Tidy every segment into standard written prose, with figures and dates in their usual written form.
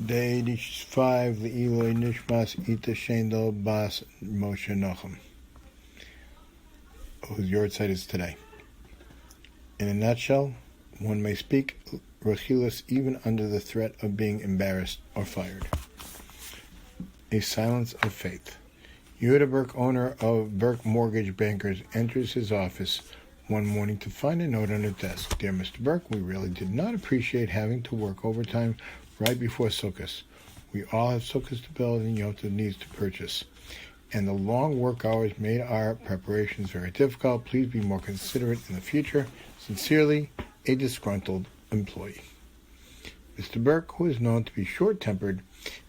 Day 85, Le'iloi Nishmas Ita Shendel Bas Moshe Nochem, whose yahrzeit is today. In a nutshell, one may speak Rechilus even under the threat of being embarrassed or fired. A silence of faith. Yehuda Burke, owner of Burke Mortgage Bankers, enters his office one morning to find a note on his desk. Dear Mr. Burke, we really did not appreciate having to work overtime right before Sukkot. We all have Sukkot to build and Yom Tov needs to purchase, and the long work hours made our preparations very difficult. Please be more considerate in the future. Sincerely, a disgruntled employee. Mr. Burke, who is known to be short-tempered,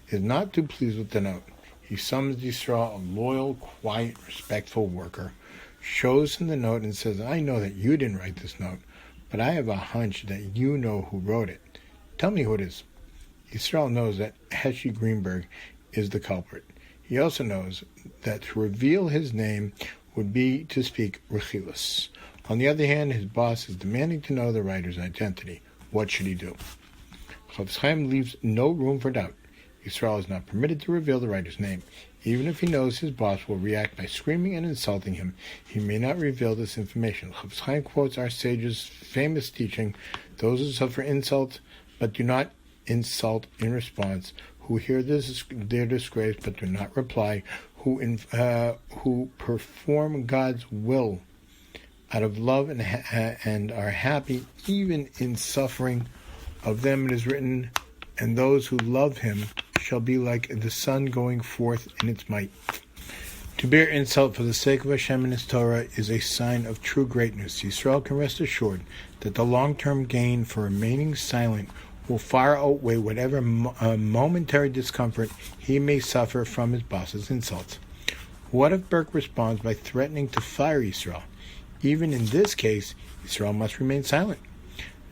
is not too pleased with the note. He summons Yisroel, a loyal, quiet, respectful worker, shows him the note and says, I know that you didn't write this note, but I have a hunch that you know who wrote it. Tell me who it is. Yisroel knows that Heshi Greenberg is the culprit. He also knows that to reveal his name would be to speak Rechilus. On the other hand, his boss is demanding to know the writer's identity. What should he do? Chofetz Chaim leaves no room for doubt. Yisroel is not permitted to reveal the writer's name. Even if he knows his boss will react by screaming and insulting him, he may not reveal this information. Chofetz Chaim quotes our sage's famous teaching, those who suffer insult but do not insult in response, who hear their disgrace but do not reply, who perform God's will out of love and are happy even in suffering. Of them it is written, and those who love him shall be like the sun going forth in its might. To bear insult for the sake of Hashem and His Torah is a sign of true greatness. Yisrael can rest assured that the long-term gain for remaining silent will far outweigh whatever momentary discomfort he may suffer from his boss's insults. What if Burke responds by threatening to fire Yisrael? Even in this case, Yisrael must remain silent.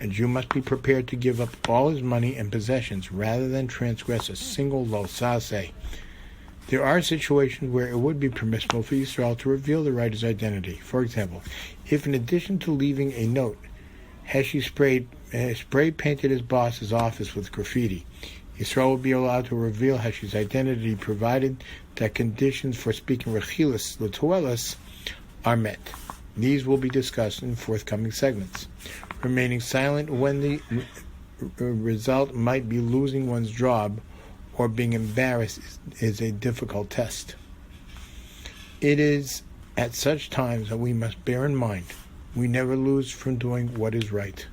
A Jew must be prepared to give up all his money and possessions rather than transgress a single lo saseh. There are situations where it would be permissible for Yisrael to reveal the writer's identity. For example, if in addition to leaving a note, Heshi spray painted his boss's office with graffiti, Yisrael will be allowed to reveal Heshi's identity provided that conditions for speaking Rechilus L'Toelas are met. These will be discussed in forthcoming segments. Remaining silent when the result might be losing one's job or being embarrassed is a difficult test. It is at such times that we must bear in mind we never lose from doing what is right.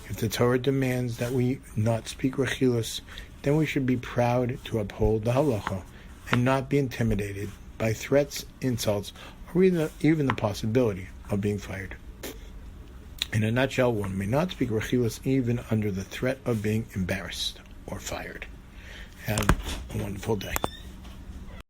If the Torah demands that we not speak Rechilus, then we should be proud to uphold the halacha and not be intimidated by threats, insults, or even the possibility of being fired. In a nutshell, one may not speak Rechilus even under the threat of being embarrassed or fired. Have a wonderful day.